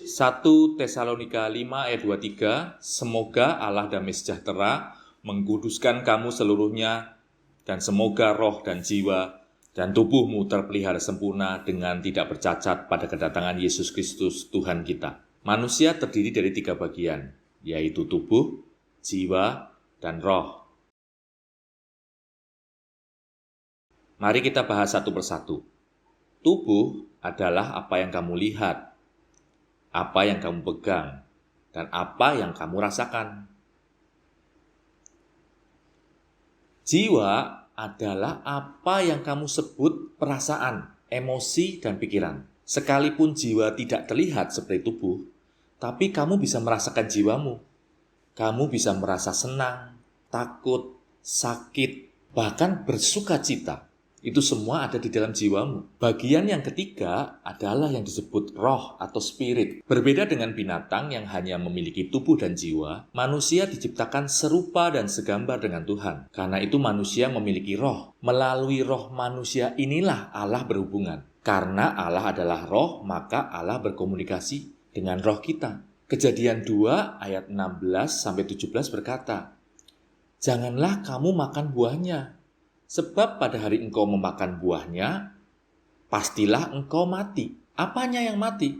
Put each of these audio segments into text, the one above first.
1 Tesalonika 5 ayat 23, semoga Allah damai sejahtera mengkuduskan kamu seluruhnya, dan semoga roh dan jiwa dan tubuhmu terpelihara sempurna dengan tidak bercacat pada kedatangan Yesus Kristus Tuhan kita. Manusia terdiri dari 3 bagian, yaitu tubuh, jiwa, dan roh. Mari kita bahas satu persatu. Tubuh adalah apa yang kamu lihat, apa yang kamu pegang, dan apa yang kamu rasakan. Jiwa adalah apa yang kamu sebut perasaan, emosi, dan pikiran. Sekalipun jiwa tidak terlihat seperti tubuh, tapi kamu bisa merasakan jiwamu. Kamu bisa merasa senang, takut, sakit, bahkan bersuka cita. Itu semua ada di dalam jiwamu. Bagian yang ketiga adalah yang disebut roh atau spirit. Berbeda dengan binatang yang hanya memiliki tubuh dan jiwa, manusia diciptakan serupa dan segambar dengan Tuhan. Karena itu manusia memiliki roh. Melalui roh manusia inilah Allah berhubungan. Karena Allah adalah roh, maka Allah berkomunikasi dengan roh kita. Kejadian 2 ayat 16-17 berkata, "Janganlah kamu makan buahnya, sebab pada hari engkau memakan buahnya, pastilah engkau mati." Apanya yang mati?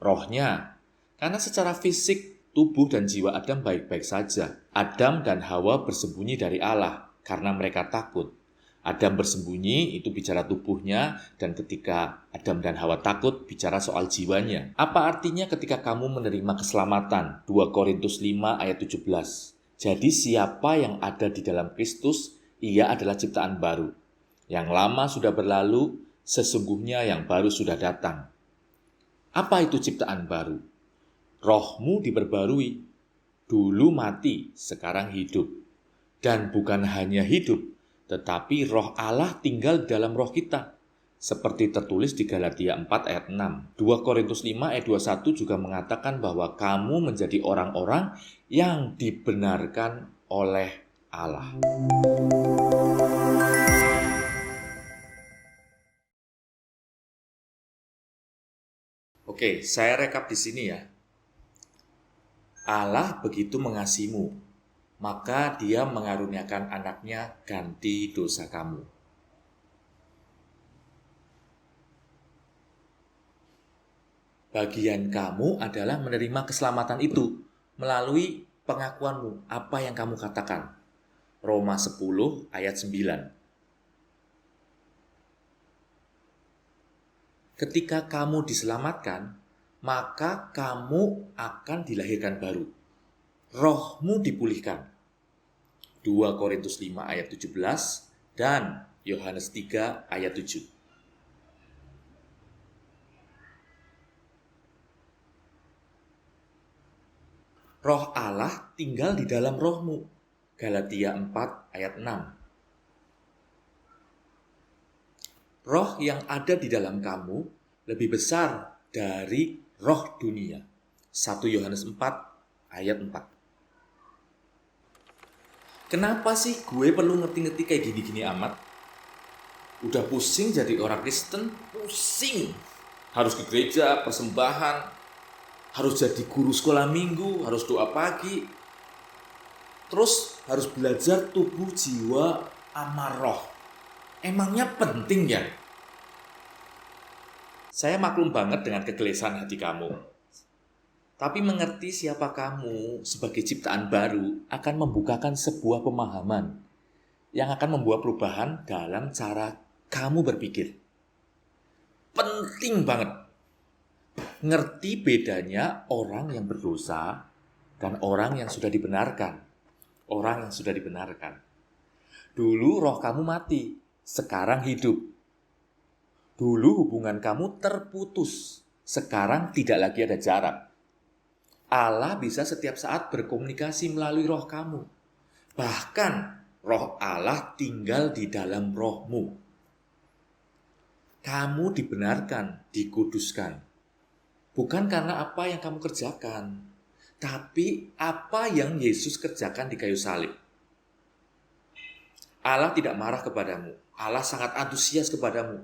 Rohnya. Karena secara fisik, tubuh dan jiwa Adam baik-baik saja. Adam dan Hawa bersembunyi dari Allah karena mereka takut. Adam bersembunyi, itu bicara tubuhnya, dan ketika Adam dan Hawa takut, bicara soal jiwanya. Apa artinya ketika kamu menerima keselamatan? 2 Korintus 5 ayat 17. Jadi siapa yang ada di dalam Kristus, ia adalah ciptaan baru. Yang lama sudah berlalu, sesungguhnya yang baru sudah datang. Apa itu ciptaan baru? Rohmu diperbarui. Dulu mati, sekarang hidup. Dan bukan hanya hidup, tetapi roh Allah tinggal dalam roh kita. Seperti tertulis di Galatia 4 ayat 6. 2 Korintus 5 ayat 21 juga mengatakan bahwa kamu menjadi orang-orang yang dibenarkan oleh Allah. Oke, saya rekap di sini ya. Allah begitu mengasihimu, maka Dia mengaruniakan anaknya ganti dosa kamu. Bagian kamu adalah menerima keselamatan itu melalui pengakuanmu, apa yang kamu katakan. Roma 10 ayat 9. Ketika kamu diselamatkan, maka kamu akan dilahirkan baru. Rohmu dipulihkan. 2 Korintus 5 ayat 17 dan Yohanes 3 ayat 7. Roh Allah tinggal di dalam rohmu. Galatia 4 ayat 6. Roh yang ada di dalam kamu lebih besar dari roh dunia. 1 Yohanes 4 ayat 4. Kenapa sih gue perlu ngerti-ngerti kayak gini-gini amat? Udah pusing jadi orang Kristen, pusing. Harus ke gereja, persembahan, harus jadi guru sekolah minggu, harus doa pagi. Terus harus belajar tubuh, jiwa, sama roh. Emangnya penting ya? Saya maklum banget dengan kegelisahan hati kamu. Tapi mengerti siapa kamu sebagai ciptaan baru akan membukakan sebuah pemahaman yang akan membuat perubahan dalam cara kamu berpikir. Penting banget. Ngerti bedanya orang yang berdosa dan orang yang sudah dibenarkan. Orang yang sudah dibenarkan. Dulu roh kamu mati, sekarang hidup. Dulu hubungan kamu terputus, sekarang tidak lagi ada jarak. Allah bisa setiap saat berkomunikasi melalui roh kamu. Bahkan roh Allah tinggal di dalam rohmu. Kamu dibenarkan, dikuduskan. Bukan karena apa yang kamu kerjakan, tapi apa yang Yesus kerjakan di kayu salib. Allah tidak marah kepadamu. Allah sangat antusias kepadamu.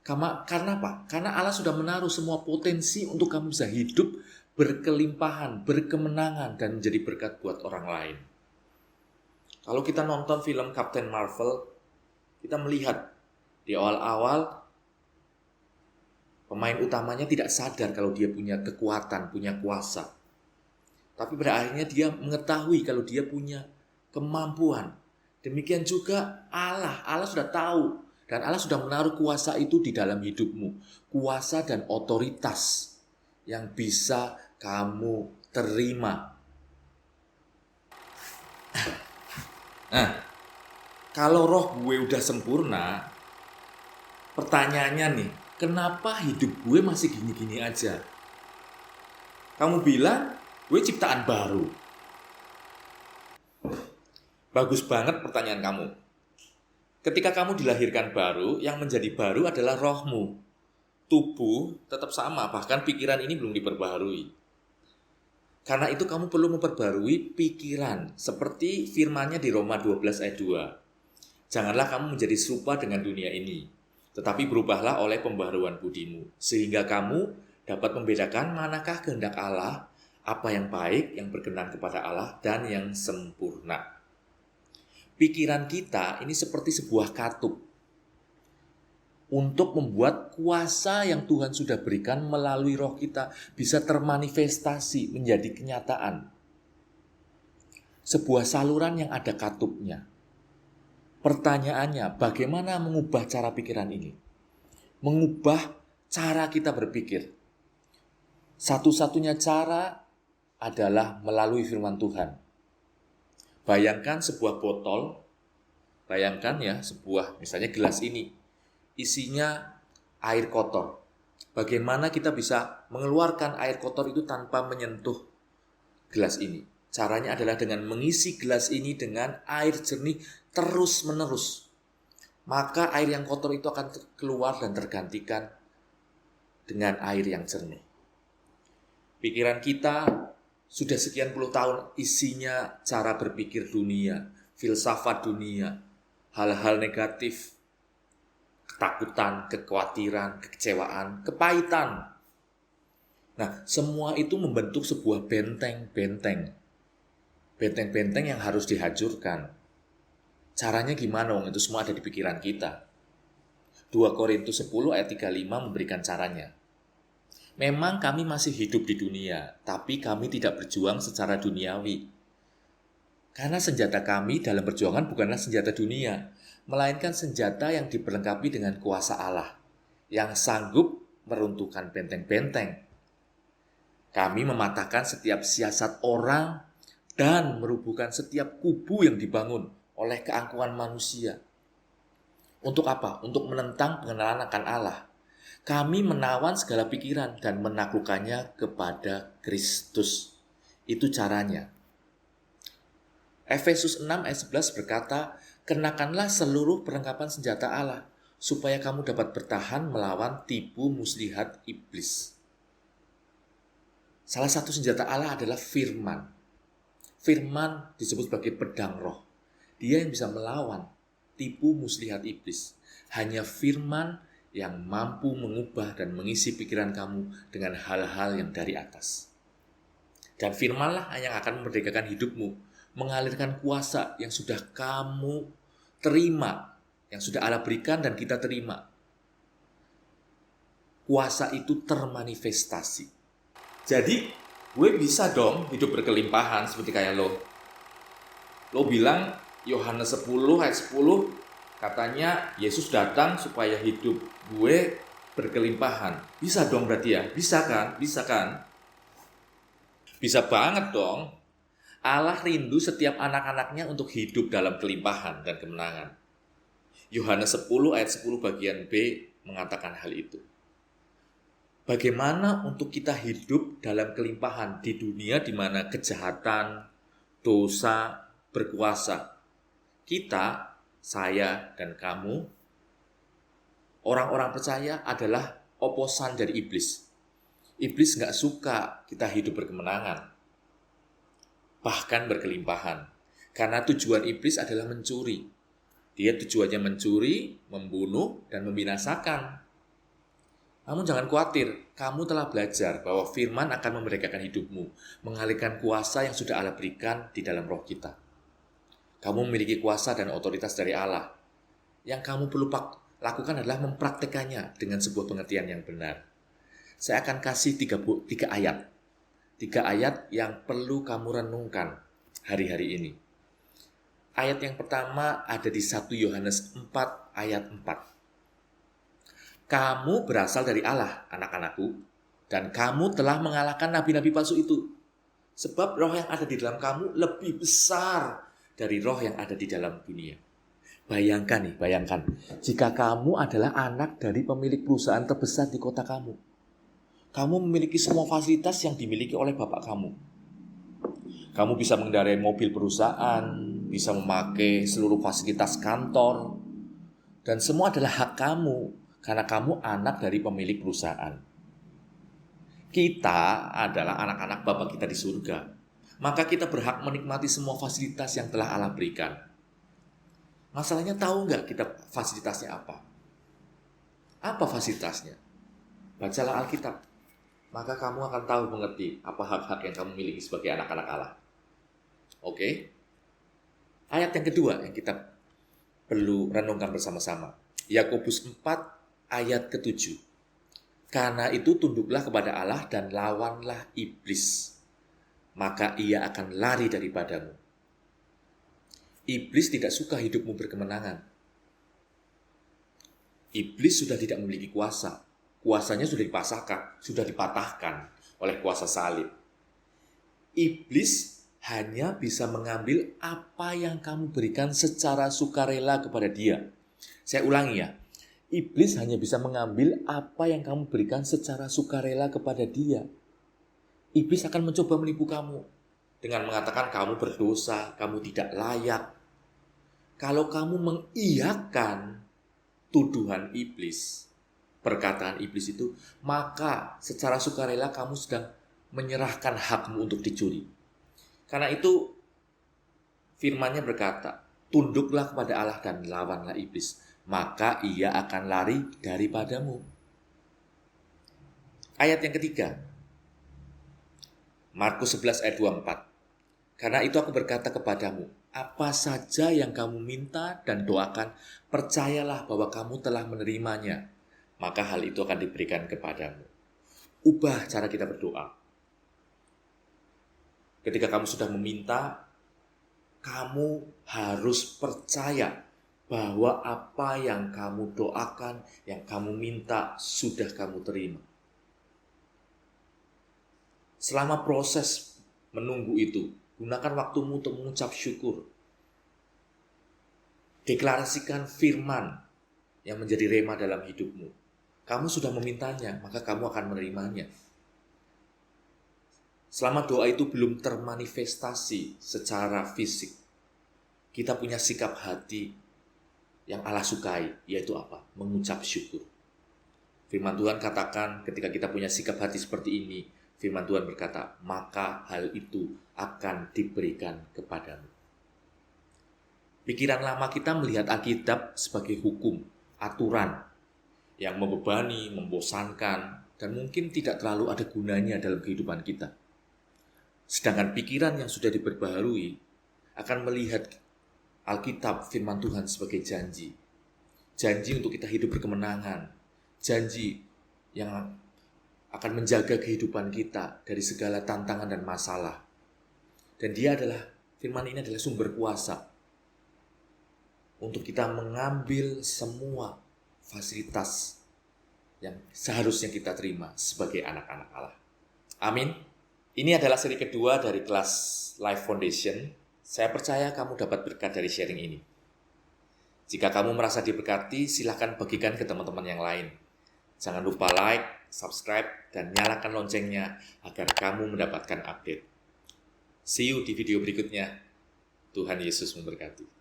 Karena apa? Karena Allah sudah menaruh semua potensi untuk kamu bisa hidup berkelimpahan, berkemenangan, dan menjadi berkat buat orang lain. Kalau kita nonton film Captain Marvel, kita melihat di awal-awal pemain utamanya tidak sadar kalau dia punya kekuatan, punya kuasa. Tapi pada akhirnya dia mengetahui kalau dia punya kemampuan. Demikian juga Allah. Allah sudah tahu. Dan Allah sudah menaruh kuasa itu di dalam hidupmu. Kuasa dan otoritas yang bisa kamu terima. Nah, kalau roh gue udah sempurna, pertanyaannya nih, kenapa hidup gue masih gini-gini aja? Kamu bilang, gue ciptaan baru. Bagus banget pertanyaan kamu. Ketika kamu dilahirkan baru, yang menjadi baru adalah rohmu. Tubuh tetap sama, bahkan pikiran ini belum diperbaharui. Karena itu kamu perlu memperbarui pikiran, seperti firman-Nya di Roma 12 ayat 2. Janganlah kamu menjadi serupa dengan dunia ini, tetapi berubahlah oleh pembaharuan budimu, sehingga kamu dapat membedakan manakah kehendak Allah, apa yang baik, yang berkenan kepada Allah, dan yang sempurna. Pikiran kita ini seperti sebuah katup untuk membuat kuasa yang Tuhan sudah berikan melalui roh kita bisa termanifestasi menjadi kenyataan. Sebuah saluran yang ada katupnya. Pertanyaannya, bagaimana mengubah cara pikiran ini? Mengubah cara kita berpikir. Satu-satunya cara adalah melalui firman Tuhan. Bayangkan sebuah botol, bayangkan ya sebuah misalnya gelas ini, isinya air kotor. Bagaimana kita bisa mengeluarkan air kotor itu tanpa menyentuh gelas ini? Caranya adalah dengan mengisi gelas ini dengan air jernih terus-menerus. Maka air yang kotor itu akan keluar dan tergantikan dengan air yang jernih. Pikiran kita sudah sekian puluh tahun isinya cara berpikir dunia, filsafat dunia, hal-hal negatif, ketakutan, kekhawatiran, kekecewaan, kepahitan. Nah, semua itu membentuk sebuah benteng-benteng. Benteng-benteng yang harus dihancurkan. Caranya gimana dong? Itu semua ada di pikiran kita. 2 Korintus 10 ayat 35 memberikan caranya. Memang kami masih hidup di dunia, tapi kami tidak berjuang secara duniawi. Karena senjata kami dalam perjuangan bukanlah senjata dunia, melainkan senjata yang diperlengkapi dengan kuasa Allah, yang sanggup meruntuhkan benteng-benteng. Kami mematahkan setiap siasat orang dan merubuhkan setiap kubu yang dibangun oleh keangkuhan manusia. Untuk apa? Untuk menentang pengenalan akan Allah. Kami menawan segala pikiran dan menaklukkannya kepada Kristus. Itu caranya. Efesus 6 ayat 11 berkata, kenakanlah seluruh perlengkapan senjata Allah, supaya kamu dapat bertahan melawan tipu muslihat iblis. Salah satu senjata Allah adalah firman. Firman disebut sebagai pedang roh. Dia yang bisa melawan tipu muslihat iblis. Hanya firman yang mampu mengubah dan mengisi pikiran kamu dengan hal-hal yang dari atas. Dan firmanlah yang akan memerdekakan hidupmu, mengalirkan kuasa yang sudah kamu terima, yang sudah Allah berikan dan kita terima. Kuasa itu termanifestasi. Jadi, gue bisa dong hidup berkelimpahan seperti kayak lo. Lo bilang Yohanes 10 ayat 10 katanya Yesus datang supaya hidup gue berkelimpahan. Bisa dong berarti ya? Bisa kan? Bisa kan? Bisa banget dong. Allah rindu setiap anak-anaknya untuk hidup dalam kelimpahan dan kemenangan. Yohanes 10 ayat 10 bagian B mengatakan hal itu. Bagaimana untuk kita hidup dalam kelimpahan di dunia di mana kejahatan, dosa, berkuasa? Kita, saya, dan kamu, orang-orang percaya adalah oposan dari iblis. Iblis gak suka kita hidup berkemenangan, bahkan berkelimpahan. Karena tujuan iblis adalah mencuri. Dia tujuannya mencuri, membunuh, dan membinasakan. Namun jangan khawatir, kamu telah belajar bahwa firman akan memerdekakan hidupmu, mengalihkan kuasa yang sudah Allah berikan di dalam roh kita. Kamu memiliki kuasa dan otoritas dari Allah. Yang kamu perlu lakukan adalah mempraktekannya dengan sebuah pengertian yang benar. Saya akan kasih tiga ayat. 3 ayat yang perlu kamu renungkan hari-hari ini. Ayat yang pertama ada di 1 Yohanes 4 ayat 4. Kamu berasal dari Allah, anak-anakku, dan kamu telah mengalahkan nabi-nabi palsu itu. Sebab roh yang ada di dalam kamu lebih besar dari roh yang ada di dalam dunia. Bayangkan, jika kamu adalah anak dari pemilik perusahaan terbesar di kota kamu. Kamu memiliki semua fasilitas yang dimiliki oleh bapak kamu. Kamu bisa mengendarai mobil perusahaan, bisa memakai seluruh fasilitas kantor, dan semua adalah hak kamu. Karena kamu anak dari pemilik perusahaan. Kita adalah anak-anak Bapa kita di surga. Maka kita berhak menikmati semua fasilitas yang telah Allah berikan. Masalahnya tahu nggak kita fasilitasnya apa? Apa fasilitasnya? Bacalah Alkitab. Maka kamu akan tahu mengerti apa hak-hak yang kamu miliki sebagai anak-anak Allah. Oke? Ayat yang kedua yang kita perlu renungkan bersama-sama. Yakobus 4 ayat ke-7. Karena itu tunduklah kepada Allah dan lawanlah iblis, maka ia akan lari daripadamu. Iblis tidak suka hidupmu berkemenangan. Iblis sudah tidak memiliki kuasa. Kuasanya sudah dipatahkan oleh kuasa salib. Iblis hanya bisa mengambil apa yang kamu berikan secara sukarela kepada dia. Saya ulangi ya. Iblis hanya bisa mengambil apa yang kamu berikan secara sukarela kepada dia. Iblis akan mencoba menipu kamu dengan mengatakan kamu berdosa, kamu tidak layak. Kalau kamu mengiyakan tuduhan iblis, perkataan iblis itu, maka secara sukarela kamu sedang menyerahkan hakmu untuk dicuri. Karena itu firman-Nya berkata, tunduklah kepada Allah dan lawanlah iblis, maka ia akan lari daripadamu. Ayat yang ketiga, Markus 11 ayat 24. Karena itu aku berkata kepadamu, apa saja yang kamu minta dan doakan, percayalah bahwa kamu telah menerimanya, maka hal itu akan diberikan kepadamu. Ubah cara kita berdoa. Ketika kamu sudah meminta, kamu harus percaya bahwa apa yang kamu doakan, yang kamu minta, sudah kamu terima. Selama proses menunggu itu, gunakan waktumu untuk mengucap syukur. Deklarasikan firman yang menjadi rema dalam hidupmu. Kamu sudah memintanya, maka kamu akan menerimanya. Selama doa itu belum termanifestasi secara fisik, kita punya sikap hati yang Allah sukai, yaitu apa? Mengucap syukur. Firman Tuhan katakan ketika kita punya sikap hati seperti ini, firman Tuhan berkata, maka hal itu akan diberikan kepadamu. Pikiran lama kita melihat Alkitab sebagai hukum, aturan, yang membebani, membosankan, dan mungkin tidak terlalu ada gunanya dalam kehidupan kita. Sedangkan pikiran yang sudah diperbaharui akan melihat Alkitab firman Tuhan sebagai janji. Janji untuk kita hidup berkemenangan. Janji yang akan menjaga kehidupan kita dari segala tantangan dan masalah. Dan firman ini adalah sumber kuasa untuk kita mengambil semua fasilitas yang seharusnya kita terima sebagai anak-anak Allah. Amin. Ini adalah seri kedua dari kelas Life Foundation. Saya percaya kamu dapat berkat dari sharing ini. Jika kamu merasa diberkati, silakan bagikan ke teman-teman yang lain. Jangan lupa like, subscribe, dan nyalakan loncengnya agar kamu mendapatkan update. See you di video berikutnya. Tuhan Yesus memberkati.